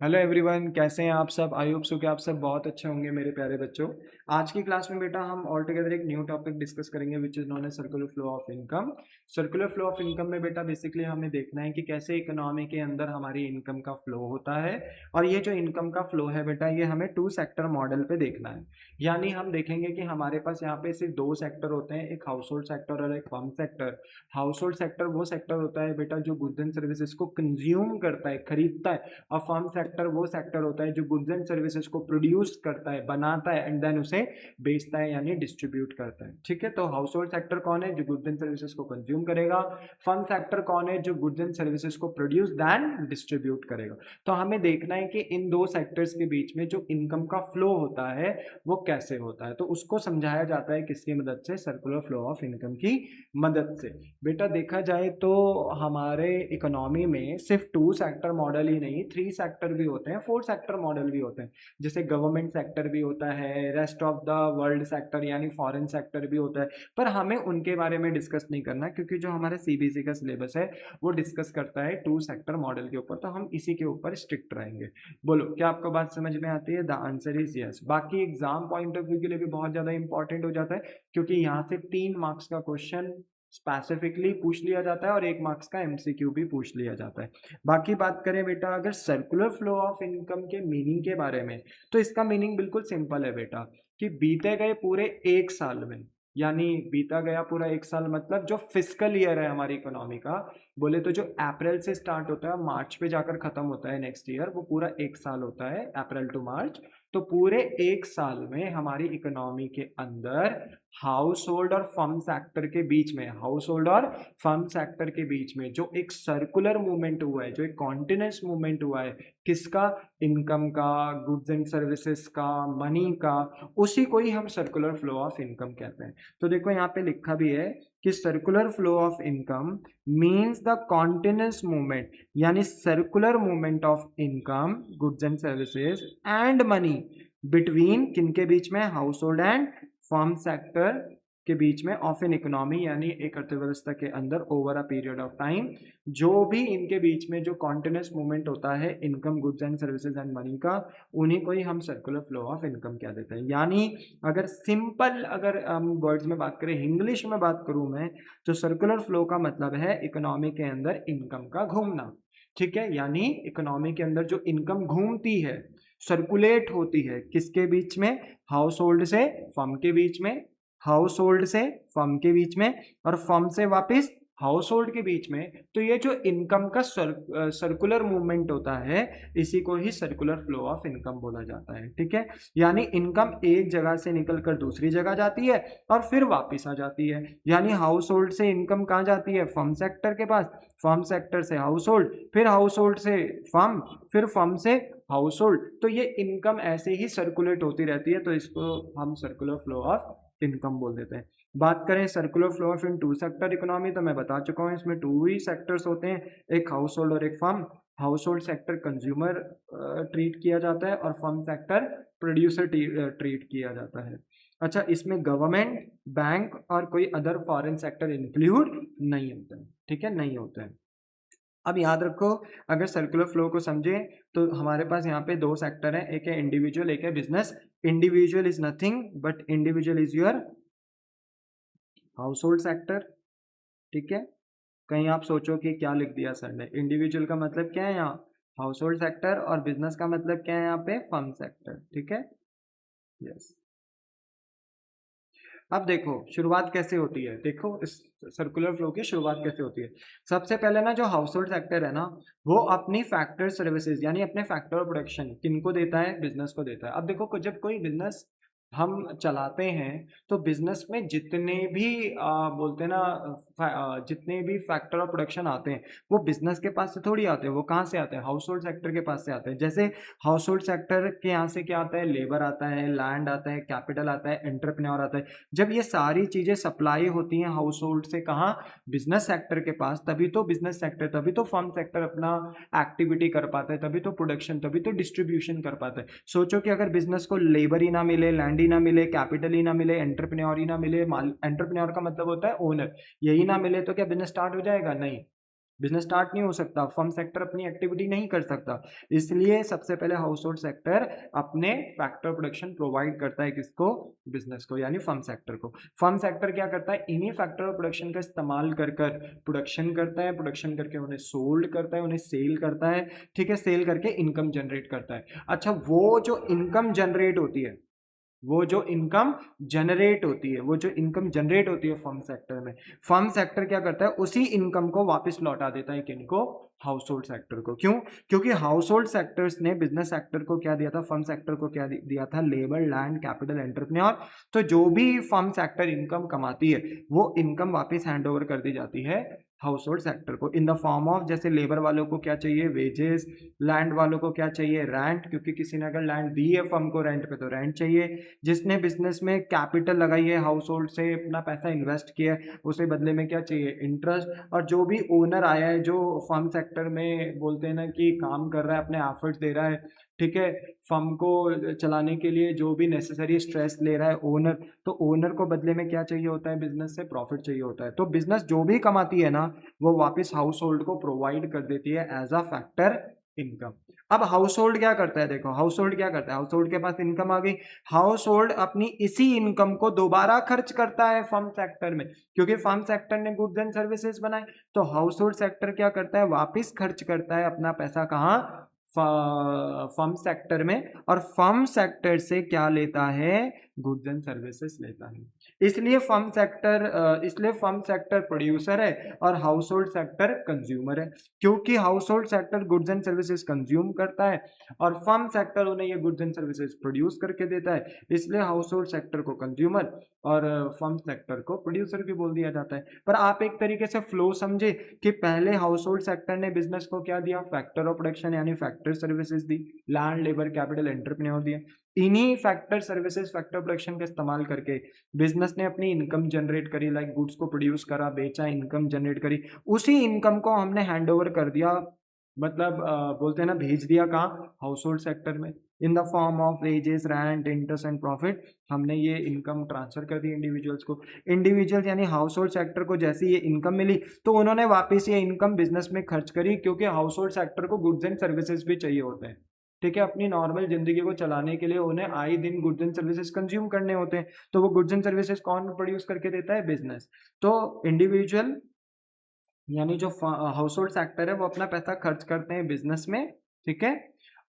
Hello everyone, कैसे हैं आप सब। आई होप सो कि आप सब बहुत अच्छे होंगे मेरे प्यारे बच्चों। आज की क्लास में बेटा हम ऑल टुगेदर एक न्यू टॉपिक डिस्कस करेंगे which is known as circular flow of income. Circular flow of income में बेटा बेसिकली हमें देखना है कि कैसे इकोनॉमी के अंदर हमारी इनकम का फ्लो होता है। और ये जो इनकम का फ्लो है बेटा, ये हमें टू सेक्टर मॉडल पे देखना है। यानी हम देखेंगे कि हमारे पास यहाँ पे सिर्फ दो सेक्टर होते हैं, एक हाउस होल्ड सेक्टर और एक firm sector. House hold sector वो सेक्टर होता है बेटा जो गुड्स एंड सर्विसेज को कंज्यूम करता है, खरीदता है। और फर्म सेक्टर वो सेक्टर होता है जो गुड्स एंड सर्विसेज को प्रोड्यूस करता है, बनाता है एंड देन उसे बेचता है यानी डिस्ट्रीब्यूट करता है। ठीक है, तो हाउस होल्ड सेक्टर कौन है? जो गुड्स एंड सर्विसेज को कंज्यूम करेगा। फर्म सेक्टर कौन है? जो गुड्स एंड सर्विसेज को प्रोड्यूस देन डिस्ट्रीब्यूट करेगा। तो हमें देखना है कि इन दो सेक्टर्स के बीच में जो इनकम का फ्लो होता है वो कैसे होता है। तो उसको समझाया जाता है किसकी मदद से? सर्कुलर फ्लो ऑफ इनकम की मदद से। बेटा देखा जाए तो हमारे इकोनॉमी में सिर्फ टू सेक्टर मॉडल ही नहीं, थ्री सेक्टर भी होते हैं, फोर सेक्टर मॉडल भी होते हैं। जैसे गवर्नमेंट सेक्टर भी होता है, rest of the world sector यानी फॉरेन सेक्टर भी होता है। पर हमें उनके बारे में डिस्कस नहीं करना, क्योंकि जो हमारा सीबीएसई का सिलेबस है वो डिस्कस करता है टू सेक्टर मॉडल के ऊपर, तो हम इसी के ऊपर स्ट्रिक्ट रहेंगे। बोलो, क्या आपको बात समझ में आती है? The answer is yes. बाकी एग्जाम पॉइंट ऑफ व्यू के लिए भी बहुत ज्यादा इंपॉर्टेंट हो जाता है, क्योंकि यहाँ से 3 मार्क्स का क्वेश्चन स्पेसिफिकली पूछ लिया जाता है और 1 मार्क्स का एमसीक्यू भी पूछ लिया जाता है। बाकी बात करें बेटा अगर सर्कुलर फ्लो ऑफ इनकम के मीनिंग के बारे में, तो इसका मीनिंग बिल्कुल सिंपल है बेटा, कि बीते गए पूरे 1 साल में, यानी बीता गया पूरा 1 साल मतलब जो फिजिकल ईयर है हमारी इकोनॉमी का, बोले तो जो अप्रैल से स्टार्ट होता है मार्च पे जाकर खत्म होता है नेक्स्ट ईयर, वो पूरा 1 साल होता है, अप्रैल टू मार्च। तो पूरे 1 साल में हमारी इकोनॉमी के अंदर हाउस होल्ड और फर्म सेक्टर के बीच में, हाउस होल्ड और फर्म सेक्टर के बीच में जो एक सर्कुलर मूवमेंट हुआ है, जो एक कॉन्टिन्यूस मूवमेंट हुआ है, किसका? इनकम का, गुड्स एंड सर्विसेज का, मनी का, उसी को ही हम सर्कुलर फ्लो ऑफ इनकम कहते हैं। तो देखो यहाँ पे लिखा भी है कि circular flow of income means the continuous movement, यानी circular movement of income, goods and services and money between किनके बीच में? Household and firm sector के बीच में ऑफ एन इकोनॉमी, यानी एक अर्थव्यवस्था के अंदर over a period of time, जो भी इनके बीच में जो कॉन्टिन्यूस मूवमेंट होता है income, goods and services and money का, उन्हीं को ही हम सर्कुलर फ्लो ऑफ इनकम कह देते हैं। यानी अगर सिंपल अगर हम वर्ड्स में बात करें, इंग्लिश में बात करूं मैं, तो सर्कुलर फ्लो का मतलब है इकोनॉमी के अंदर इनकम का घूमना। ठीक है, यानी इकोनॉमी के अंदर जो इनकम घूमती है, सर्कुलेट होती है, किसके बीच में? हाउस होल्ड से फर्म के बीच में, हाउस होल्ड से फर्म के बीच में, और फर्म से वापस हाउस होल्ड के बीच में। तो ये जो इनकम का सर्कुलर मूवमेंट होता है, इसी को ही सर्कुलर फ्लो ऑफ इनकम बोला जाता है। ठीक है, यानी इनकम एक जगह से निकलकर दूसरी जगह जाती है और फिर वापस आ जाती है। यानी हाउस होल्ड से इनकम कहाँ जाती है? फर्म सेक्टर के पास, फर्म सेक्टर से हाउस होल्ड, फिर हाउस होल्ड से फर्म, फिर फर्म से हाउस होल्ड। तो ये इनकम ऐसे ही सर्कुलेट होती रहती है, तो इसको हम सर्कुलर फ्लो ऑफ इनकम बोल देते हैं। बात करें circular flow of in two sector economy, तो मैं बता चुका हूं इसमें टू ही सेक्टर्स होते हैं, एक हाउस होल्ड और एक firm. House hold sector consumer treat किया जाता है और फर्म सेक्टर प्रोड्यूसर ट्रीट किया जाता है। अच्छा, इसमें गवर्नमेंट, बैंक और कोई अदर फॉरेन सेक्टर इंक्लूड नहीं होते हैं। ठीक है, नहीं होते हैं। अब याद रखो, अगर सर्कुलर फ्लो को समझे तो हमारे पास यहाँ पे दो सेक्टर हैं, एक है इंडिविजुअल, एक है business. Individual is nothing but individual is your house hold sector. ठीक है, कहीं आप सोचो कि क्या लिख दिया सर ने, इंडिविजुअल का मतलब क्या है यहाँ? हाउस होल्ड सेक्टर, और बिजनेस का मतलब क्या है यहाँ पे? Firm sector. ठीक है, यस। अब देखो शुरुआत कैसे होती है, देखो इस सर्कुलर फ्लो की शुरुआत कैसे होती है। सबसे पहले ना जो हाउस होल्ड सेक्टर है ना, वो अपनी फैक्टर सर्विसेज यानी अपने फैक्टर ऑफ प्रोडक्शन किनको देता है? बिजनेस को देता है। अब देखो जब कोई बिजनेस हम चलाते हैं, तो बिजनेस में जितने भी बोलते हैं ना, जितने भी फैक्टर ऑफ प्रोडक्शन आते हैं, वो बिजनेस के पास से थोड़ी आते हैं, वो कहाँ से आते हैं? हाउस होल्ड सेक्टर के पास से आते हैं। जैसे हाउस होल्ड सेक्टर के यहाँ से क्या आता है? लेबर आता है, लैंड आता है, कैपिटल आता है, एंटरप्रेन्योर आता है। जब ये सारी चीजें सप्लाई होती हैं हाउस होल्ड से कहाँ? बिजनेस सेक्टर के पास, तभी तो बिजनेस सेक्टर, तभी तो फर्म सेक्टर अपना एक्टिविटी कर पाता है, तभी तो प्रोडक्शन, तभी तो डिस्ट्रीब्यूशन कर पाता है। सोचो कि अगर बिजनेस को लेबर ही ना मिले, लैंड ही ना मिले, कैपिटल ही ना मिले, एंटरप्रेन्योर ही ना मिले, माल, एंटरप्रेन्योर का मतलब होता है ओनर, यही ना मिले, तो क्या बिजनेस स्टार्ट हो जाएगा? नहीं। बिजनेस स्टार्ट नहीं हो सकता, फर्म सेक्टर अपनी एक्टिविटी नहीं कर सकता। इसलिए सबसे पहले हाउस होल्ड सेक्टर अपने फैक्टर प्रोडक्शन प्रोवाइड करता है किसको, बिजनेस को, यानी फर्म सेक्टर को। फर्म सेक्टर क्या करता है, इन्हीं फैक्टर प्रोडक्शन का इस्तेमाल कर कर प्रोडक्शन करता है, प्रोडक्शन करके उन्हें सोल्ड करता है, उन्हें सेल करता है, ठीक है, सेल करके इनकम जनरेट करता है। अच्छा, वो जो इनकम जनरेट होती है, वो जो इनकम जनरेट होती है, वो जो इनकम जनरेट होती है फर्म सेक्टर में, फर्म सेक्टर क्या करता है, उसी इनकम को वापस लौटा देता है किनको, हाउस होल्ड सेक्टर को। क्यों? क्योंकि हाउस होल्ड सेक्टर्स ने बिजनेस सेक्टर को क्या दिया था, फर्म सेक्टर को क्या दिया था, लेबर, लैंड, कैपिटल, एंटरप्रेन्योर। तो जो भी फर्म सेक्टर इनकम कमाती है वो इनकम वापस हैंड ओवर कर दी जाती है हाउस होल्ड सेक्टर को, इन द फॉर्म ऑफ, जैसे लेबर वालों को क्या चाहिए, वेजेस, लैंड वालों को क्या चाहिए, रेंट, क्योंकि किसी ने अगर लैंड दी है फर्म को रेंट पे तो रेंट चाहिए। जिसने बिजनेस में कैपिटल लगाई है, हाउस होल्ड से अपना पैसा इन्वेस्ट किया है, उसे बदले में क्या चाहिए, इंटरेस्ट। और जो भी ओनर आया है, जो फर्म सेक्टर में बोलते हैं ना कि काम कर रहा है, अपने एफर्ट्स दे रहा है, ठीक है, फर्म को चलाने के लिए जो भी नेसेसरी स्ट्रेस ले रहा है ओनर, तो ओनर को बदले में क्या चाहिए होता है, बिजनेस से प्रॉफिट चाहिए होता है। तो बिजनेस जो भी कमाती है ना, वो वापस हाउस होल्ड को प्रोवाइड कर देती है एज अ फैक्टर इनकम। अब हाउस होल्ड क्या करता है, देखो हाउस होल्ड क्या करता है, हाउस होल्ड के पास इनकम आ गई, हाउस होल्ड अपनी इसी इनकम को दोबारा खर्च करता है फर्म सेक्टर में, क्योंकि फर्म सेक्टर ने गुड्स एंड सर्विसेज बनाए, तो हाउस होल्ड सेक्टर क्या करता है, वापस खर्च करता है अपना पैसा, कहाँ, फर्म सेक्टर में। और फर्म सेक्टर से क्या लेता है, गुड्स एंड सर्विसेज लेता है। इसलिए फर्म सेक्टर प्रोड्यूसर है और हाउस होल्ड सेक्टर कंज्यूमर है, क्योंकि household sector goods and services consume करता है और फर्म सेक्टर उन्हें ये गुड्स एंड सर्विसेज प्रोड्यूस करके देता है। इसलिए हाउस होल्ड सेक्टर को कंज्यूमर और फर्म सेक्टर को प्रोड्यूसर भी बोल दिया जाता है। पर आप एक तरीके से फ्लो समझे कि पहले हाउस होल्ड सेक्टर ने बिजनेस को क्या दिया, फैक्टर ऑफ प्रोडक्शन यानी फैक्टर सर्विसेज दी, लैंड, लेबर, कैपिटल, एंटरप्रेन्योर दिया। इन्हीं फैक्टर सर्विसेज, फैक्टर प्रोडक्शन का इस्तेमाल करके बिजनेस ने अपनी इनकम जनरेट करी, लाइक गुड्स को प्रोड्यूस करा, बेचा, इनकम जनरेट करी। उसी इनकम को हमने हैंड ओवर कर दिया, मतलब बोलते हैं ना, भेज दिया कहाँ, हाउस होल्ड सेक्टर में, in the form of wages, rent, interest and profit. हमने ये इनकम ट्रांसफर कर दी इंडिविजुअल्स को। इंडिविजुअल्स यानी हाउस होल्ड सेक्टर को जैसे ये इनकम मिली तो उन्होंने वापस ये इनकम बिजनेस में खर्च करी, क्योंकि हाउस होल्ड सेक्टर को गुड्स एंड सर्विसेज भी चाहिए होते हैं, ठीक है, अपनी नॉर्मल जिंदगी को चलाने के लिए उन्हें आए दिन गुड्स एंड सर्विसेज कंज्यूम करने होते हैं। तो वो गुड्स एंड सर्विसेज कौन प्रोड्यूस करके देता है, बिजनेस। तो इंडिविजुअल यानी जो हाउस होल्ड सेक्टर है वो अपना पैसा खर्च करते हैं बिजनेस में, ठीक है,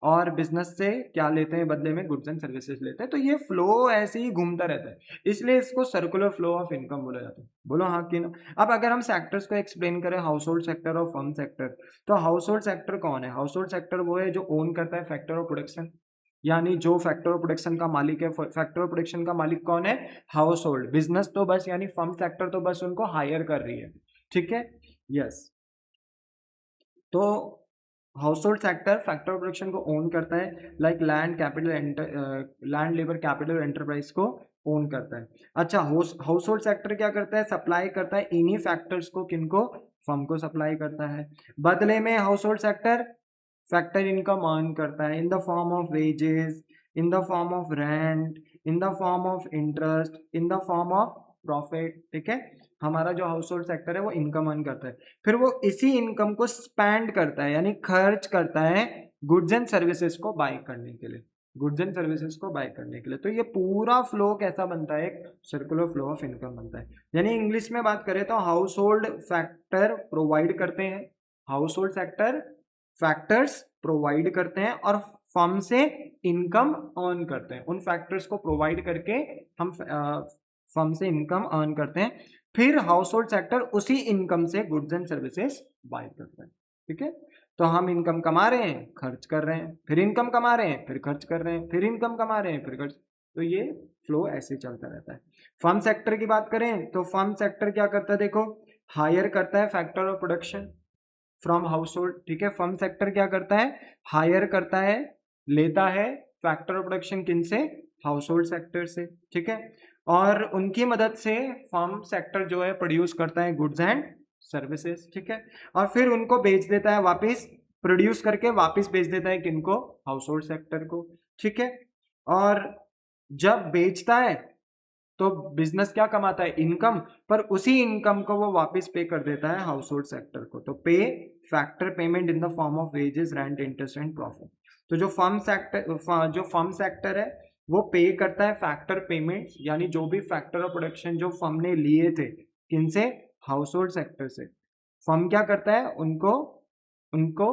और बिजनेस से क्या लेते हैं बदले में, गुड्स एंड सर्विसेज लेते हैं। तो ये फ्लो ऐसे ही घूमता रहता है, इसलिए इसको सर्कुलर फ्लो ऑफ इनकम बोला जाता है। बोलो हाँ कि ना। अब अगर हम सेक्टर्स को एक्सप्लेन करें, हाउस होल्ड सेक्टर और फर्म सेक्टर, तो हाउस होल्ड सेक्टर कौन है, हाउस होल्ड सेक्टर वो है जो ओन करता है फैक्टर ऑफ प्रोडक्शन, यानी जो फैक्टर ऑफ प्रोडक्शन का मालिक है। फैक्टर ऑफ प्रोडक्शन का मालिक कौन है, हाउस होल्ड। बिजनेस तो बस, यानी फर्म सेक्टर तो बस उनको हायर कर रही है, ठीक है, यस। तो house hold sector factor of production को ओन करता है, like land, capital, land, labour, capital, enterprise को ओन करता है। अच्छा, हाउस होल्ड सेक्टर क्या करता है, सप्लाई करता है इन्हीं फैक्टर्स को, किनको, फर्म को सप्लाई करता है। बदले में household sector factor income earn करता है in the form of wages, in the form of rent, in the form of interest, in the form of profit, ठीक है। हमारा जो हाउस होल्ड सेक्टर है वो इनकम अर्न करता है, फिर वो इसी इनकम को स्पेंड करता है, यानी खर्च करता है गुड्स एंड सर्विसेज को बाय करने के लिए, गुड्स एंड सर्विसेज को बाय करने के लिए। तो ये पूरा फ्लो कैसा बनता है, एक सर्कुलर फ्लो ऑफ इनकम बनता है। यानी इंग्लिश में बात करें तो हाउस होल्ड फैक्टर प्रोवाइड करते हैं, house hold sector factors provide करते हैं और फर्म से इनकम अर्न करते हैं। उन फैक्टर्स को प्रोवाइड करके हम फर्म से इनकम अर्न करते हैं, फिर हाउस होल्ड सेक्टर उसी इनकम से गुड्स एंड सर्विसेज बाय करता है, ठीक है। तो हम इनकम कमा रहे हैं, खर्च कर रहे हैं, फिर इनकम कमा रहे हैं, फिर खर्च कर रहे हैं, फिर इनकम कमा रहे हैं, फिर खर्च। तो ये फ्लो ऐसे चलता रहता है। फर्म सेक्टर की बात करें तो फर्म सेक्टर क्या करता है, देखो, हायर करता है factor of production from house hold, ठीक है। फर्म सेक्टर क्या करता है, हायर करता है, लेता है फैक्टर ऑफ प्रोडक्शन किन से, हाउस होल्ड सेक्टर से, ठीक है। और उनकी मदद से फर्म सेक्टर जो है प्रोड्यूस करता है गुड्स एंड सर्विसेज, ठीक है, और फिर उनको बेच देता है वापस, प्रोड्यूस करके वापस बेच देता है किनको, हाउस होल्ड सेक्टर को, ठीक है। और जब बेचता है तो बिजनेस क्या कमाता है, इनकम, पर उसी इनकम को वो वापस पे कर देता है हाउस होल्ड सेक्टर को। तो पे factor payment in the form of wages, rent, interest and profit. तो जो फर्म सेक्टर है वो पे करता है फैक्टर पेमेंट, यानी जो भी फैक्टर ऑफ प्रोडक्शन जो फर्म ने लिए थे, किनसे, हाउस होल्ड सेक्टर से, फर्म क्या करता है, उनको उनको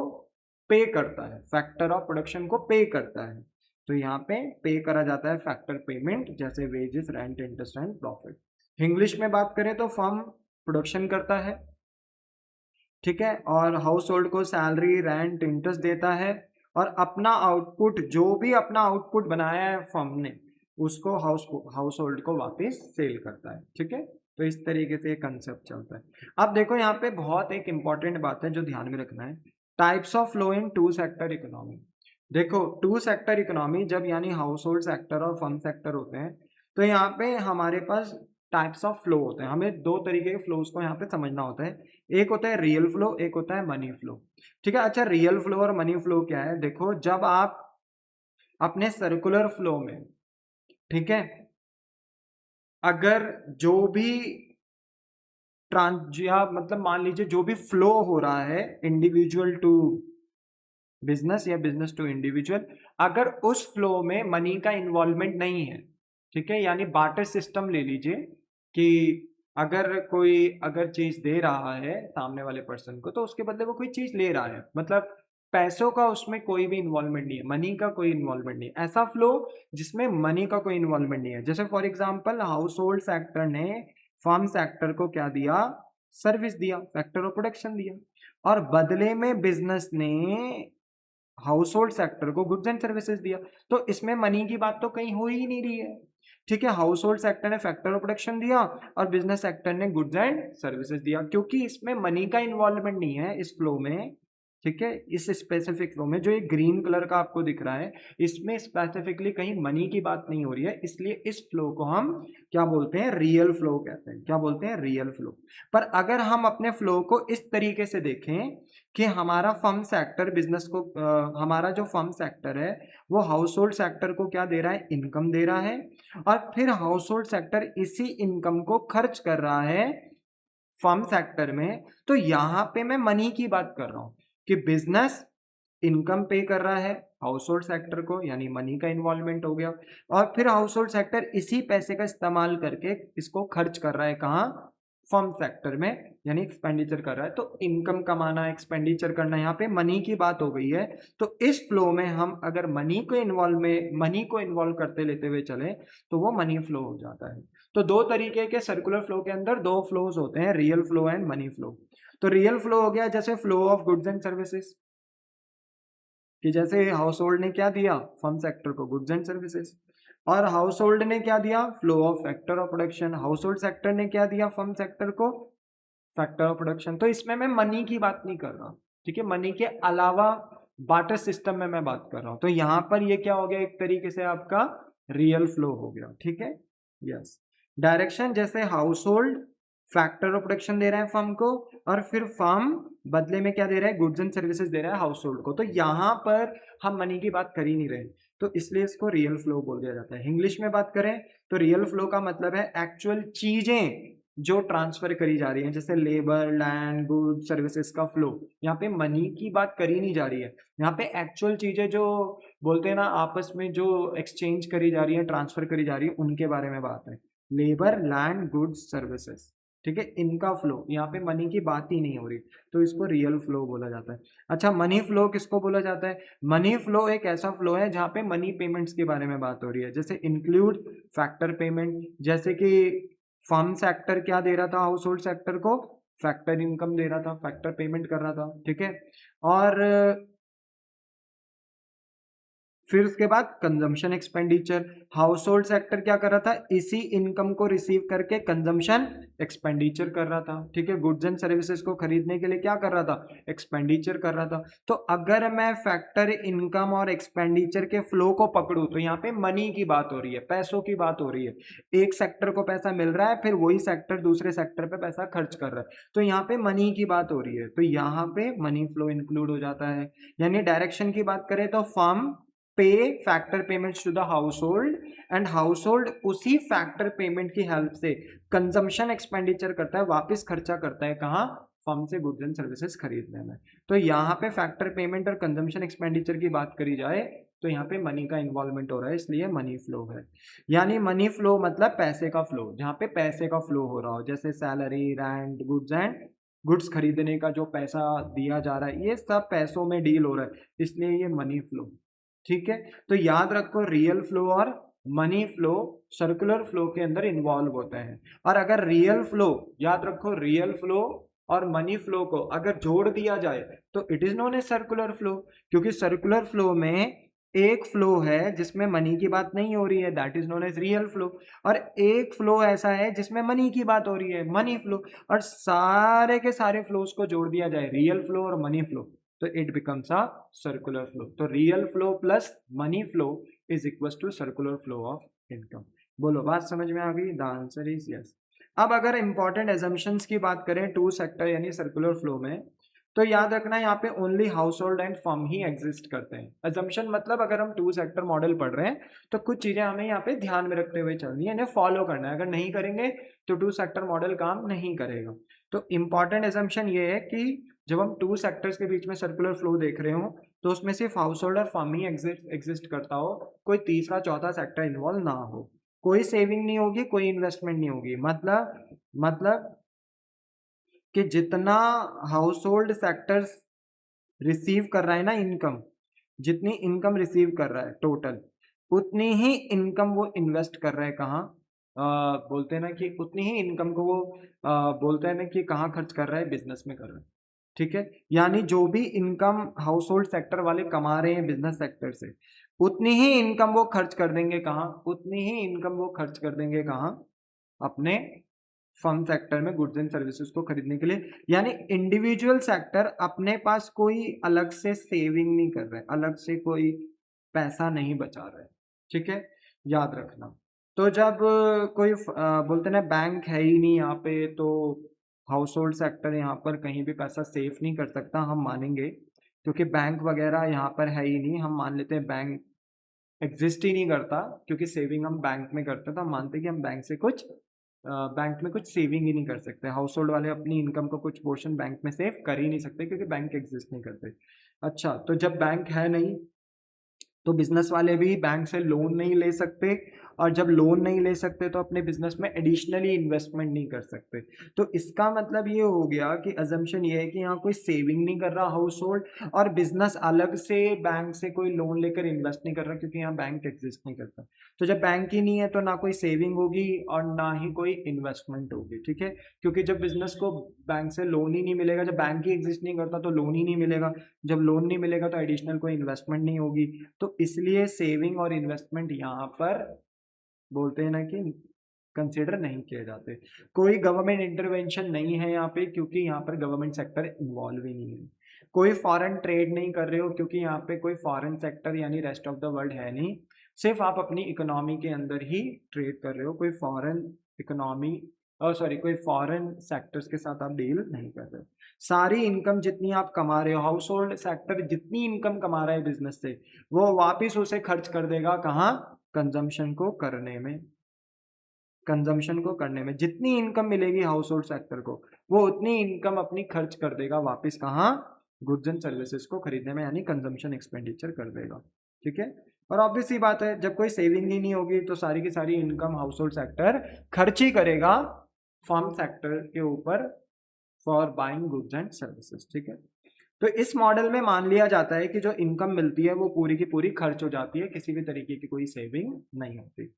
पे करता है, फैक्टर ऑफ प्रोडक्शन को पे करता है। तो यहाँ पे करा जाता है फैक्टर पेमेंट, जैसे wages, rent, interest and profit. English में बात करें तो फर्म प्रोडक्शन करता है, ठीक है, और हाउस होल्ड को सैलरी, रेंट, इंटरेस्ट देता है, और अपना आउटपुट, जो भी अपना आउटपुट बनाया है फर्म ने, उसको हाउस होल्ड को वापस सेल करता है, ठीक है। तो इस तरीके से कंसेप्ट चलता है। अब देखो यहाँ पे बहुत एक इंपॉर्टेंट बात है जो ध्यान में रखना है, types of flow in two sector economy. देखो टू सेक्टर इकोनॉमी जब यानी हाउस होल्ड सेक्टर और फर्म सेक्टर होते हैं, तो यहाँ पे हमारे पास टाइप्स ऑफ फ्लो होते हैं। हमें दो तरीके के फ्लोज को यहाँ पे समझना होता है, एक होता है रियल फ्लो, एक होता है मनी फ्लो, ठीक है। अच्छा, रियल फ्लो और मनी फ्लो क्या है, देखो जब आप अपने सर्कुलर फ्लो में, ठीक है, अगर जो भी या मतलब मान लीजिए जो भी फ्लो हो रहा है इंडिविजुअल टू बिजनेस या बिजनेस टू इंडिविजुअल, अगर उस फ्लो में मनी का इन्वॉल्वमेंट नहीं है, ठीक है, यानी बार्टर सिस्टम ले लीजिए कि अगर चीज दे रहा है सामने वाले पर्सन को, तो उसके बदले वो कोई चीज ले रहा है, मतलब पैसों का उसमें कोई भी इन्वॉल्वमेंट नहीं है, मनी का कोई इन्वॉल्वमेंट नहीं है, ऐसा फ्लो जिसमें मनी का कोई इन्वॉल्वमेंट नहीं है। जैसे for example house hold sector ने फर्म सेक्टर को क्या दिया, सर्विस दिया, फैक्टर ऑफ प्रोडक्शन दिया, और बदले में बिजनेस ने हाउस होल्ड सेक्टर को गुड्स एंड सर्विसेज दिया। तो इसमें मनी की बात तो कहीं हो ही नहीं रही है, ठीक है। हाउस होल्ड सेक्टर ने फैक्टर ऑफ प्रोडक्शन दिया और बिजनेस सेक्टर ने गुड्स एंड सर्विसेज दिया, क्योंकि इसमें मनी का इन्वॉल्वमेंट नहीं है इस फ्लो में, ठीक है। इस स्पेसिफिक फ्लो में जो ये ग्रीन कलर का आपको दिख रहा है, इसमें स्पेसिफिकली कहीं मनी की बात नहीं हो रही है, इसलिए इस फ्लो को हम क्या बोलते हैं, रियल फ्लो कहते हैं। क्या बोलते हैं, रियल फ्लो। पर अगर हम अपने फ्लो को इस तरीके से देखें कि हमारा फर्म सेक्टर बिजनेस को हमारा जो फर्म सेक्टर है वो हाउस होल्ड सेक्टर को क्या दे रहा है, इनकम दे रहा है, और फिर हाउस होल्ड सेक्टर इसी इनकम को खर्च कर रहा है फर्म सेक्टर में, तो यहां पे मैं मनी की बात कर रहा हूं कि बिजनेस इनकम पे कर रहा है हाउस होल्ड सेक्टर को, यानी मनी का इन्वॉल्वमेंट हो गया, और फिर हाउस होल्ड सेक्टर इसी पैसे का इस्तेमाल करके इसको खर्च कर रहा है कहाँ, फर्म सेक्टर में, यानी एक्सपेंडिचर कर रहा है। तो इनकम कमाना, एक्सपेंडिचर करना, यहाँ पे मनी की बात हो गई है। तो इस फ्लो में हम अगर मनी को इन्वॉल्व करते लेते हुए चले तो वो मनी फ्लो हो जाता है। तो दो तरीके के सर्कुलर फ्लो के अंदर दो फ्लोज होते हैं, real flow and money flow. तो रियल फ्लो हो गया जैसे flow of goods and services, कि जैसे हाउस होल्ड ने क्या दिया, फर्म सेक्टर को गुड्स एंड सर्विसेज, और हाउस होल्ड ने क्या दिया, flow of factor of production, house hold sector ने क्या दिया फर्म सेक्टर को, फैक्टर ऑफ प्रोडक्शन। तो इसमें मैं मनी की बात नहीं कर रहा, ठीक है, मनी के अलावा बार्टर सिस्टम में मैं बात कर रहा हूं। तो यहां पर ये क्या हो गया, एक तरीके से आपका रियल फ्लो हो गया, ठीक है। यस, डायरेक्शन जैसे household factor of production दे रहा है फर्म को, और फिर फर्म बदले में क्या दे रहा है, गुड्स एंड सर्विसेज दे रहा है हाउस होल्ड को। तो यहां पर हम मनी की बात कर ही नहीं रहे, तो इसलिए इसको रियल फ्लो बोल दिया जाता है। इंग्लिश में बात करें तो रियल फ्लो का मतलब है एक्चुअल चीजें जो ट्रांसफर करी जा रही है, जैसे लेबर, लैंड, गुड्स, सर्विसेज का फ्लो। यहाँ पे मनी की बात करी नहीं जा रही है, यहाँ पे एक्चुअल चीजें जो बोलते हैं ना आपस में जो एक्सचेंज करी जा रही है, ट्रांसफर करी जा रही है, उनके बारे में बात है। लेबर, लैंड, गुड्स, सर्विसेज, ठीक है, इनका फ्लो, यहाँ पे मनी की बात ही नहीं हो रही, तो इसको रियल फ्लो बोला जाता है। अच्छा, मनी फ्लो किसको बोला जाता है, मनी फ्लो एक ऐसा फ्लो है जहाँ पे मनी पेमेंट्स के बारे में बात हो रही है, जैसे इंक्लूड फैक्टर पेमेंट, जैसे कि फर्म सेक्टर क्या दे रहा था हाउस होल्ड सेक्टर को, फैक्टर इनकम दे रहा था, फैक्टर पेमेंट कर रहा था, ठीक है। और फिर उसके बाद consumption expenditure, house hold sector क्या कर रहा था, इसी इनकम को रिसीव करके कंजम्पशन एक्सपेंडिचर कर रहा था, ठीक है। गुड्स एंड सर्विसेज को खरीदने के लिए क्या कर रहा था, एक्सपेंडिचर कर रहा था। तो अगर मैं फैक्टर इनकम और एक्सपेंडिचर के फ्लो को पकड़ूं तो यहाँ पे मनी की बात हो रही है, पैसों की बात हो रही है। एक सेक्टर को पैसा मिल रहा है, फिर वही सेक्टर दूसरे सेक्टर पे पैसा खर्च कर रहा है, तो यहाँ पे मनी की बात हो रही है, तो यहाँ पे मनी फ्लो इंक्लूड हो जाता है। यानी डायरेक्शन की बात करें तो फर्म पे factor payments to the household and household उसी फैक्टर पेमेंट की हेल्प से कंजम्पशन एक्सपेंडिचर करता है, वापस खर्चा करता है कहाँ, फर्म से गुड्स एंड सर्विसेज खरीदने में। तो यहाँ पे फैक्टर पेमेंट और कंजम्पशन एक्सपेंडिचर की बात करी जाए तो यहाँ पे मनी का इन्वॉल्वमेंट हो रहा है, इसलिए मनी फ्लो है। यानी मनी फ्लो मतलब पैसे का फ्लो, जहाँ पे पैसे का फ्लो हो रहा हो, जैसे सैलरी, रेंट, गुड्स खरीदने का जो पैसा दिया जा रहा है, ये सब पैसों में डील हो रहा है, इसलिए ये मनी फ्लो। ठीक है, तो याद रखो रियल फ्लो और मनी फ्लो सर्कुलर फ्लो के अंदर इन्वॉल्व होते हैं। और अगर रियल फ्लो, याद रखो रियल फ्लो और मनी फ्लो को अगर जोड़ दिया जाए तो it is known as circular flow, क्योंकि सर्कुलर फ्लो में एक फ्लो है जिसमें मनी की बात नहीं हो रही है, that is known as real flow, और एक फ्लो ऐसा है जिसमें मनी की बात हो रही है, मनी फ्लो। और सारे के सारे फ्लोज को जोड़ दिया जाए, रियल फ्लो और मनी फ्लो, तो it becomes a circular flow. तो real flow plus money flow is equal to circular flow of income. बोलो बात समझ में आ गई? The answer is yes. अब अगर इंपॉर्टेंट एजम्पशंस की बात करें टू सेक्टर यानी सर्कुलर फ्लो में, तो याद रखना यहाँ पे only household and firm ही एग्जिस्ट करते हैं। एजम्पशन मतलब अगर हम टू सेक्टर मॉडल पढ़ रहे हैं तो कुछ चीजें हमें यहाँ पे ध्यान में रखते हुए चलनी है, इन्हें फॉलो करना है, अगर नहीं करेंगे तो टू सेक्टर मॉडल काम नहीं करेगा। तो इंपॉर्टेंट एजम्पशन ये है कि जब हम टू सेक्टर्स के बीच में सर्कुलर फ्लो देख रहे हो तो उसमें सिर्फ हाउस होल्ड और फर्म ही एग्जिस्ट करता हो, कोई तीसरा चौथा सेक्टर इन्वॉल्व ना हो, कोई सेविंग नहीं होगी, कोई इन्वेस्टमेंट नहीं होगी। मतलब कि जितना हाउस होल्ड सेक्टर रिसीव कर रहा है ना इनकम, जितनी इनकम रिसीव कर रहा है टोटल, उतनी ही इनकम वो इन्वेस्ट कर रहा है कहाँ, बोलते हैं ना कि उतनी ही इनकम को वो बोलते हैं ना कि कहाँ खर्च कर रहा है, बिजनेस में कर रहा है। ठीक है, यानी जो भी इनकम हाउस होल्ड सेक्टर वाले कमा रहे हैं बिजनेस सेक्टर से, उतनी ही इनकम वो खर्च कर देंगे कहाँ, उतनी ही इनकम वो खर्च कर देंगे कहाँ, अपने फर्म सेक्टर में गुड्स एंड सर्विसेज को खरीदने के लिए। यानी इंडिविजुअल सेक्टर अपने पास कोई अलग से सेविंग नहीं कर रहे, अलग से कोई पैसा नहीं बचा रहे। ठीक है, याद रखना। तो जब कोई बोलते ना बैंक है ही नहीं यहाँ पे, तो हाउस होल्ड सेक्टर यहाँ पर कहीं भी पैसा सेफ नहीं कर सकता, हम मानेंगे, क्योंकि बैंक वगैरह यहाँ पर है ही नहीं, हम मान लेते हैं बैंक एग्जिस्ट ही नहीं करता, क्योंकि सेविंग हम बैंक में करते हैं, तो हम मानते हैं कि हम बैंक में कुछ सेविंग ही नहीं कर सकते, हाउस होल्ड वाले अपनी इनकम का कुछ पोर्शन बैंक में सेव कर ही नहीं सकते, क्योंकि बैंक एग्जिस्ट नहीं करते। अच्छा, तो जब बैंक है नहीं तो बिजनेस वाले भी बैंक से लोन नहीं ले सकते, और जब लोन नहीं ले सकते तो अपने बिजनेस में एडिशनली इन्वेस्टमेंट नहीं कर सकते। तो इसका मतलब ये हो गया कि अजम्पशन ये है कि यहाँ कोई सेविंग नहीं कर रहा हाउस होल्ड, और बिजनेस अलग से बैंक से कोई लोन लेकर इन्वेस्ट नहीं कर रहा, क्योंकि यहाँ बैंक एग्जिस्ट नहीं करता। तो जब बैंक ही नहीं है तो ना कोई सेविंग होगी और ना ही कोई इन्वेस्टमेंट होगी। ठीक है, क्योंकि जब बिजनेस को बैंक से लोन ही नहीं मिलेगा, जब बैंक ही एग्जिस्ट नहीं करता तो लोन ही नहीं मिलेगा, जब लोन नहीं मिलेगा तो एडिशनल कोई इन्वेस्टमेंट नहीं होगी, तो इसलिए सेविंग और इन्वेस्टमेंट यहाँ पर बोलते हैं ना कि कंसिडर नहीं किए जाते। कोई गवर्नमेंट इंटरवेंशन नहीं है यहाँ पे, क्योंकि यहाँ पर गवर्नमेंट सेक्टर इन्वॉल्व ही नहीं है। कोई फॉरेन ट्रेड नहीं कर रहे हो, क्योंकि यहाँ पे कोई फॉरेन सेक्टर यानी रेस्ट ऑफ द वर्ल्ड है नहीं, सिर्फ आप अपनी इकोनॉमी के अंदर ही ट्रेड कर रहे हो, कोई फॉरेन इकोनॉमी कोई फॉरेन सेक्टर्स के साथ आप डील नहीं कर रहे हो। सारी इनकम जितनी आप कमा रहे हो, हाउस होल्ड सेक्टर जितनी इनकम कमा रहा है बिजनेस से, वो वापिस उसे खर्च कर देगा कहाँ, कंजम्पशन को करने में। कंजम्पशन को करने में जितनी इनकम मिलेगी हाउस होल्ड सेक्टर को, वो उतनी इनकम अपनी खर्च कर देगा वापस कहाँ, गुड्स एंड सर्विसेज को खरीदने में, यानी कंजम्पशन एक्सपेंडिचर कर देगा। ठीक है, और ऑब्वियस सी बात है, जब कोई सेविंग ही नहीं होगी तो सारी की सारी इनकम हाउस होल्ड सेक्टर खर्च ही करेगा फर्म सेक्टर के ऊपर for buying goods and services. ठीक है, तो इस मॉडल में मान लिया जाता है कि जो इनकम मिलती है वो पूरी की पूरी खर्च हो जाती है, किसी भी तरीके की कोई सेविंग नहीं होती।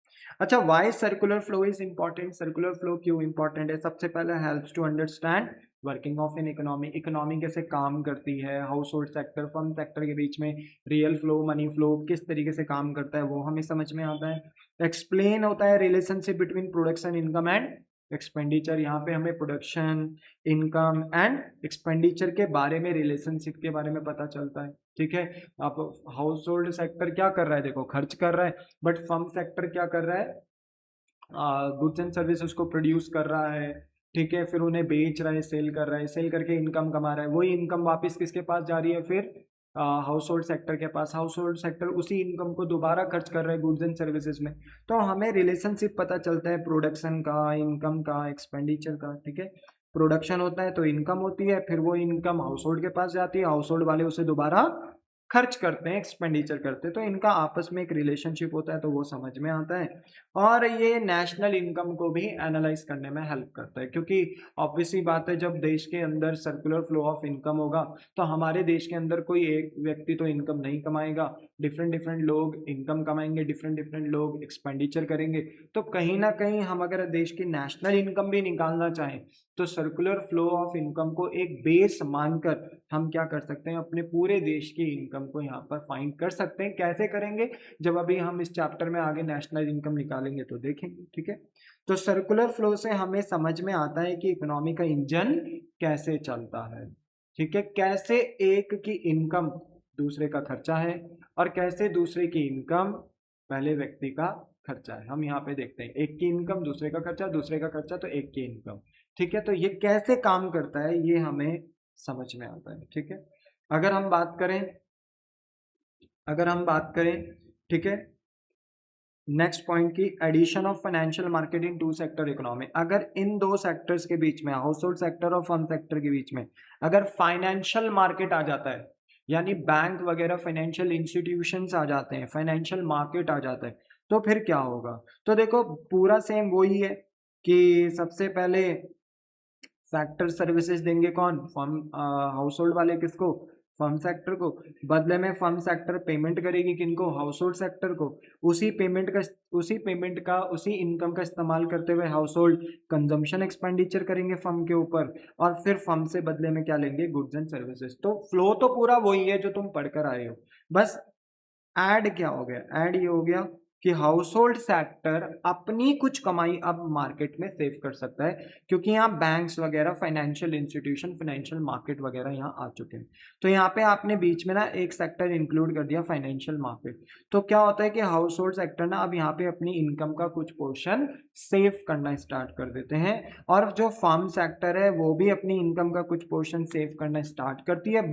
अच्छा, why circular flow is important? Circular flow क्यों इंपॉर्टेंट है? सबसे पहले helps to understand working of an economy, economy कैसे काम करती है, household sector firm sector के बीच में रियल फ्लो मनी फ्लो किस तरीके से काम करता है वो हमें समझ में आता है। एक्सप्लेन होता है relationship between production income and expenditure, यहाँ पे हमें प्रोडक्शन इनकम एंड एक्सपेंडिचर के बारे में, रिलेशनशिप के बारे में पता चलता है। ठीक है, आप हाउस होल्ड सेक्टर क्या कर रहा है, देखो खर्च कर रहा है, बट फर्म सेक्टर क्या कर रहा है, गुड्स एंड सर्विसेज को प्रोड्यूस कर रहा है। ठीक है, फिर उन्हें बेच रहा है, सेल कर रहा है, सेल करके इनकम कमा रहा है, वही इनकम वापस किसके पास जा रही है, फिर हाउस होल्ड सेक्टर के पास, हाउस होल्ड सेक्टर उसी इनकम को दोबारा खर्च कर रहे हैं गुड्स एंड सर्विसेज में। तो हमें रिलेशनशिप पता चलता है प्रोडक्शन का, इनकम का, एक्सपेंडिचर का, ठीक है। प्रोडक्शन होता है तो इनकम होती है, फिर वो इनकम हाउस होल्ड के पास जाती है, हाउस होल्ड वाले उसे दोबारा खर्च करते हैं, एक्सपेंडिचर करते हैं, तो इनका आपस में एक रिलेशनशिप होता है, तो वो समझ में आता है। और ये नेशनल इनकम को भी एनालाइज करने में हेल्प करता है, क्योंकि ऑब्वियसली बात है जब देश के अंदर सर्कुलर फ्लो ऑफ इनकम होगा तो हमारे देश के अंदर कोई एक व्यक्ति तो इनकम नहीं कमाएगा, डिफरेंट डिफरेंट लोग इनकम कमाएंगे, डिफरेंट डिफरेंट लोग एक्सपेंडिचर करेंगे। तो कहीं ना कहीं हम अगर देश की नेशनल इनकम भी निकालना चाहें तो सर्कुलर फ्लो ऑफ इनकम को एक बेस मानकर हम क्या कर सकते हैं, अपने पूरे देश की इनकम को यहाँ पर फाइंड कर सकते हैं। कैसे करेंगे, जब अभी हम इस चैप्टर में आगे नेशनल इनकम निकालेंगे तो देखेंगे, ठीक है। तो सर्कुलर फ्लो से हमें समझ में आता है कि इकोनॉमी का इंजन कैसे चलता है, ठीक है। कैसे एक की इनकम दूसरे का खर्चा है और कैसे दूसरे की इनकम पहले व्यक्ति का खर्चा है। हम यहाँ पे देखते हैं एक की इनकम दूसरे का खर्चा, दूसरे का खर्चा तो एक की इनकम, ठीक है। तो ये कैसे काम करता है ये हमें समझ में आता है, ठीक है। अगर हम बात करें, ठीक है, नेक्स्ट पॉइंट की addition of financial market in two sector economy. अगर इन दो सेक्टर्स के बीच में, हाउस होल्ड सेक्टर और फर्म सेक्टर के बीच में अगर फाइनेंशियल मार्केट आ जाता है, यानी बैंक वगैरह फाइनेंशियल इंस्टीट्यूशंस आ जाते हैं, फाइनेंशियल मार्केट आ जाता है, तो फिर क्या होगा। तो देखो पूरा सेम वही है कि सबसे पहले फैक्टर सर्विसेज देंगे कौन, फर्म, हाउस होल्ड वाले किसको, फर्म सेक्टर को। बदले में फर्म सेक्टर पेमेंट करेगी किनको, हाउस होल्ड सेक्टर को। उसी पेमेंट का उसी इनकम का इस्तेमाल करते हुए हाउस होल्ड कंजम्पशन एक्सपेंडिचर करेंगे फर्म के ऊपर, और फिर फर्म से बदले में क्या लेंगे, गुड्स एंड सर्विसेज। तो फ्लो तो पूरा वही है जो तुम पढ़कर आए हो, बस ऐड क्या हो गया, ऐड ये हो गया कि हाउस होल्ड सेक्टर अपनी कुछ कमाई अब मार्केट में सेव कर सकता है, क्योंकि यहाँ बैंक्स वगैरह, फाइनेंशियल इंस्टीट्यूशन, फाइनेंशियल मार्केट वगैरह यहाँ आ चुके हैं। तो यहाँ पे आपने बीच में ना एक सेक्टर इंक्लूड कर दिया, फाइनेंशियल मार्केट। तो क्या होता है कि हाउस होल्ड सेक्टर ना अब यहाँ पे अपनी इनकम का कुछ पोर्शन सेव करना स्टार्ट कर देते हैं, और जो फार्म सेक्टर है वो भी अपनी इनकम का कुछ पोर्शन सेव करना स्टार्ट करती है।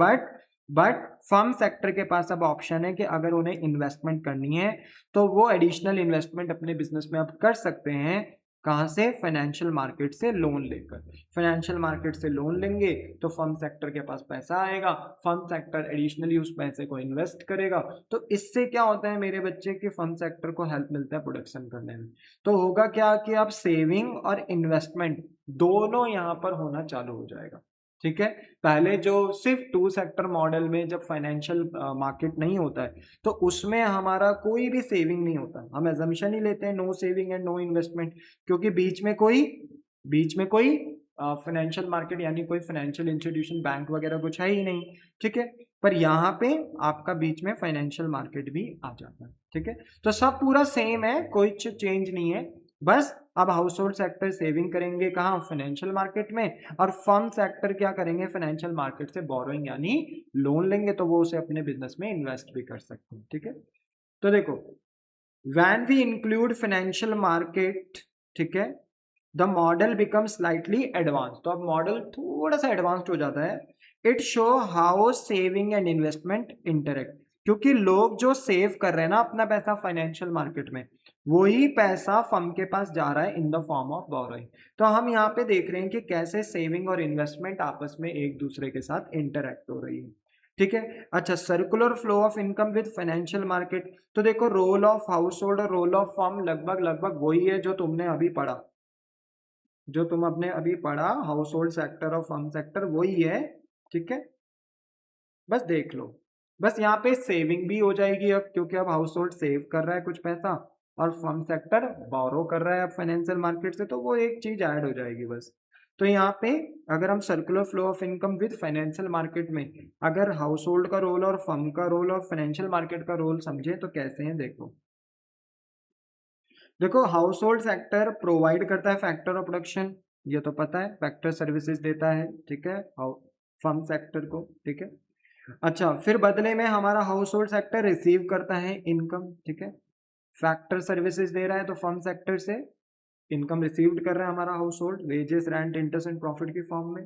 बट फर्म सेक्टर के पास अब ऑप्शन है कि अगर उन्हें इन्वेस्टमेंट करनी है तो वो एडिशनल इन्वेस्टमेंट अपने बिजनेस में अब कर सकते हैं। कहाँ से, फाइनेंशियल मार्केट से लोन लेकर। फाइनेंशियल मार्केट से लोन लेंगे तो फर्म सेक्टर के पास पैसा आएगा, फर्म सेक्टर एडिशनली उस पैसे को इन्वेस्ट करेगा। तो इससे क्या होता है मेरे बच्चे, कि फर्म सेक्टर को हेल्प मिलता है प्रोडक्शन करने में। तो होगा क्या कि अब सेविंग और इन्वेस्टमेंट दोनों यहाँ पर होना चालू हो जाएगा, ठीक है। पहले जो सिर्फ टू सेक्टर मॉडल में जब फाइनेंशियल मार्केट नहीं होता है तो उसमें हमारा कोई भी सेविंग नहीं होता, हम एजम्पशन ही लेते हैं no saving and no investment, क्योंकि बीच में कोई फाइनेंशियल मार्केट यानी कोई फाइनेंशियल इंस्टीट्यूशन, बैंक वगैरह कुछ है ही नहीं, ठीक है। पर यहाँ पे आपका बीच में फाइनेंशियल मार्केट भी आ जाता है, ठीक है। तो सब पूरा सेम है, कोई चेंज नहीं है, बस अब हाउस होल्ड सेक्टर सेविंग करेंगे कहाँ, फाइनेंशियल मार्केट में, और फर्म सेक्टर क्या करेंगे, फाइनेंशियल मार्केट से बोरोइंग यानी लोन लेंगे, तो वो उसे अपने बिजनेस में इन्वेस्ट भी कर सकते हैं, ठीक है। तो देखो when we include financial market, ठीक है, the model become slightly advance. तो अब मॉडल थोड़ा सा एडवांस्ड हो जाता है। It show how saving and investment interact, क्योंकि लोग जो सेव कर रहे हैं ना अपना पैसा फाइनेंशियल मार्केट में, वही पैसा फर्म के पास जा रहा है in the form of borrowing. तो हम यहाँ पे देख रहे हैं कि कैसे सेविंग और इन्वेस्टमेंट आपस में एक दूसरे के साथ इंटरेक्ट हो रही है, ठीक है। अच्छा, circular flow of income with financial market. तो देखो रोल ऑफ हाउस होल्ड और रोल ऑफ फर्म लगभग लगभग वही है जो तुमने अभी पढ़ा, जो तुम अपने अभी पढ़ा, हाउस होल्ड सेक्टर और फर्म सेक्टर वही है, ठीक है। बस देख लो, बस यहाँ पे सेविंग भी हो जाएगी अब, क्योंकि अब हाउस होल्ड सेव कर रहा है कुछ पैसा और फर्म सेक्टर बोरो कर रहा है अब फाइनेंशियल मार्केट से, तो वो एक चीज ऐड हो जाएगी बस। तो यहाँ पे अगर हम circular flow of income with financial market में अगर हाउस होल्ड का रोल और फर्म का रोल और फाइनेंशियल मार्केट का रोल समझे तो कैसे हैं, देखो हाउस होल्ड सेक्टर प्रोवाइड करता है फैक्टर ऑफ प्रोडक्शन, ये तो पता है, फैक्टर सर्विसेज देता है, ठीक है, फर्म सेक्टर को, ठीक है। अच्छा, फिर बदले में हमारा हाउस होल्ड सेक्टर रिसीव करता है इनकम, ठीक है। फैक्टर सर्विसेज दे रहा है तो फर्म सेक्टर से इनकम रिसीव्ड कर रहा है हमारा house hold, wages, rent, interest and profit की फॉर्म में।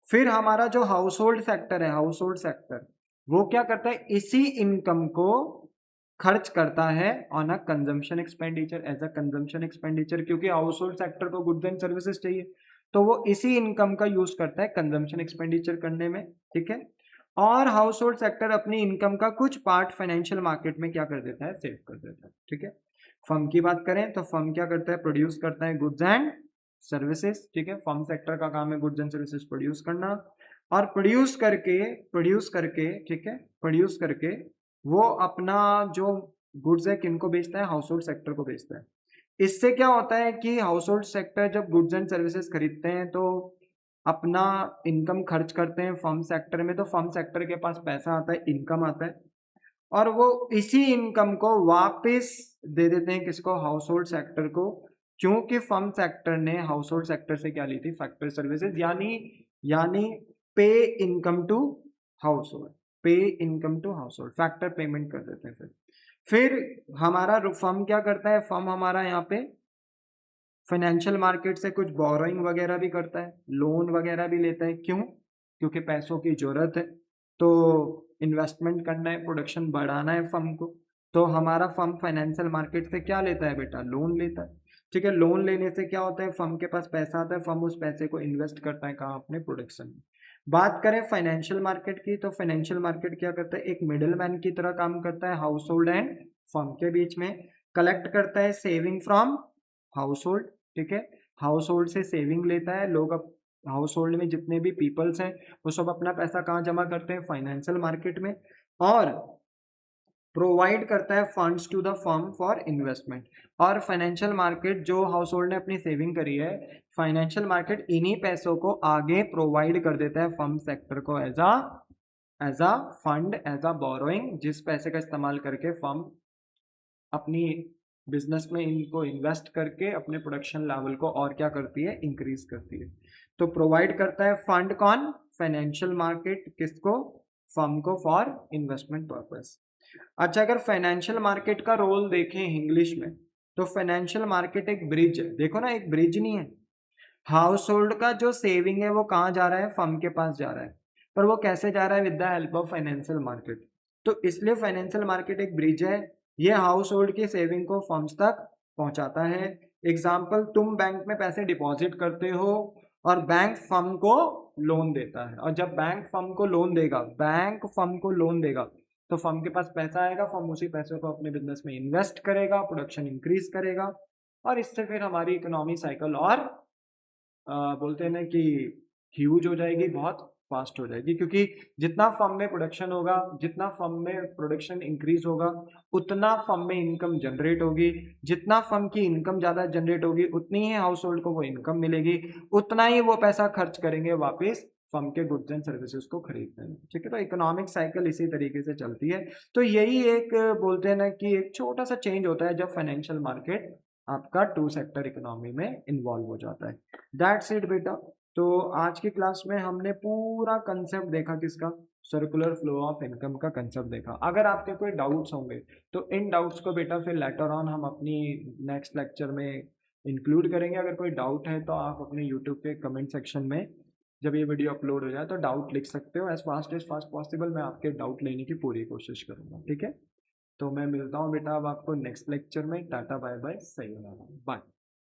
फिर हमारा जो हाउस होल्ड सेक्टर है, हाउस होल्ड सेक्टर वो क्या करता है, इसी इनकम को खर्च करता है on a consumption expenditure, as a consumption expenditure, क्योंकि हाउस होल्ड सेक्टर को गुड्स एंड सर्विसेज चाहिए, तो वो इसी इनकम का यूज करता है कंजम्पशन एक्सपेंडिचर करने में, ठीक है। और हाउस होल्ड सेक्टर अपनी इनकम का कुछ पार्ट फाइनेंशियल मार्केट में क्या कर देता है, सेव कर देता है, ठीक है। फर्म की बात करें तो फर्म क्या करता है, प्रोड्यूस करता है गुड्स एंड सर्विसेज, ठीक है। फर्म सेक्टर का काम है गुड्स एंड सर्विसेज प्रोड्यूस करना, और प्रोड्यूस करके ठीक है, प्रोड्यूस करके वो अपना जो गुड्स है किनको बेचता है, हाउस होल्ड सेक्टर को बेचता है। इससे क्या होता है कि हाउस होल्ड सेक्टर जब गुड्स एंड सर्विसेज खरीदते हैं तो अपना इनकम खर्च करते हैं फर्म सेक्टर में, तो फर्म सेक्टर के पास पैसा आता है, इनकम आता है, और वो इसी इनकम को वापस दे देते हैं किसको, हाउस होल्ड सेक्टर को, क्योंकि फर्म सेक्टर ने हाउस होल्ड सेक्टर से क्या ली थी, फैक्टरी सर्विसेज, यानी pay income to household, pay income to household, factor payment कर देते हैं। फिर हमारा फर्म क्या करता है, फर्म हमारा यहाँ पे फाइनेंशियल मार्केट से कुछ बोरोइंग वगैरह भी करता है, लोन वगैरह भी लेता है, क्यों, क्योंकि पैसों की जरूरत है, तो इन्वेस्टमेंट करना है, प्रोडक्शन बढ़ाना है फर्म को, तो हमारा फर्म फाइनेंशियल मार्केट से क्या लेता है बेटा, लोन लेता है, ठीक है। लोन लेने से क्या होता है, फर्म के पास पैसा आता है, फर्म उस पैसे को इन्वेस्ट करता है कहाँ, अपने प्रोडक्शन में। बात करें फाइनेंशियल मार्केट की, तो फाइनेंशियल मार्केट क्या करता है, एक मिडिल मैन की तरह काम करता है हाउस होल्ड एंड फर्म के बीच में, कलेक्ट करता है सेविंग फ्रॉम हाउस होल्ड, ठीक है। हाउस होल्ड से सेविंग लेता है, लोग अब हाउस होल्ड में जितने भी पीपल्स हैं वो सब अपना पैसा कहाँ जमा करते हैं, फाइनेंशियल मार्केट में, और प्रोवाइड करता है funds to the firm for investment. और फाइनेंशियल मार्केट, जो हाउस होल्ड ने अपनी सेविंग करी है, फाइनेंशियल मार्केट इन्हीं पैसों को आगे प्रोवाइड कर देता है फर्म सेक्टर को as a fund, as a borrowing, जिस पैसे का इस्तेमाल करके फर्म अपनी बिजनेस में इनको इन्वेस्ट करके अपने प्रोडक्शन लेवल को और क्या करती है, इंक्रीज करती है। तो प्रोवाइड करता है फंड कौन, फाइनेंशियल मार्केट, किसको, फर्म को, फॉर इन्वेस्टमेंट पर्पस। अच्छा, अगर फाइनेंशियल मार्केट का रोल देखें इंग्लिश में, तो फाइनेंशियल मार्केट एक ब्रिज है, देखो ना, एक ब्रिज नहीं है। हाउस होल्ड का जो सेविंग है वो कहाँ जा रहा है, फर्म के पास जा रहा है, पर वो कैसे जा रहा है, with the help of financial market. तो इसलिए फाइनेंशियल मार्केट एक ब्रिज है, ये हाउस होल्ड की सेविंग को फर्म्स तक पहुंचाता है। एग्जाम्पल, तुम बैंक में पैसे डिपॉजिट करते हो और बैंक फर्म को लोन देता है, और जब बैंक फर्म को लोन देगा तो फर्म के पास पैसा आएगा, फर्म उसी पैसे को अपने बिजनेस में इन्वेस्ट करेगा, प्रोडक्शन इंक्रीज करेगा, और इससे फिर हमारी इकोनॉमी साइकिल और बोलते हैं ना कि ह्यूज हो जाएगी, बहुत फास्ट हो जाएगी, क्योंकि जितना फर्म में प्रोडक्शन होगा, जितना फर्म में प्रोडक्शन इंक्रीज होगा, उतना फर्म में इनकम जनरेट होगी, जितना फर्म की इनकम ज़्यादा जनरेट होगी उतनी ही हाउस होल्ड को वो इनकम मिलेगी, उतना ही वो पैसा खर्च करेंगे वापस फर्म के गुड्स एंड सर्विसेज को खरीदने में, ठीक है। तो इकोनॉमिक साइकिल इसी तरीके से चलती है। तो यही एक बोलते हैं ना कि एक छोटा सा चेंज होता है जब फाइनेंशियल मार्केट आपका टू सेक्टर इकोनॉमी में इन्वॉल्व हो जाता है। दैट्स इट बेटा। तो आज की क्लास में हमने पूरा कंसेप्ट देखा, किसका, सर्कुलर फ्लो ऑफ इनकम का कंसेप्ट देखा। अगर आपके कोई डाउट्स होंगे तो इन डाउट्स को बेटा फिर लेटर ऑन हम अपनी नेक्स्ट लेक्चर में इंक्लूड करेंगे। अगर कोई डाउट है तो आप अपने यूट्यूब के कमेंट सेक्शन में जब ये वीडियो अपलोड हो जाए तो डाउट लिख सकते हो, एज फास्ट पॉसिबल मैं आपके डाउट लेने की पूरी कोशिश करूंगा, ठीक है। तो मैं मिलता हूँ बेटा अब आपको नेक्स्ट लेक्चर में। टाटा बाय बाय, सही बाय।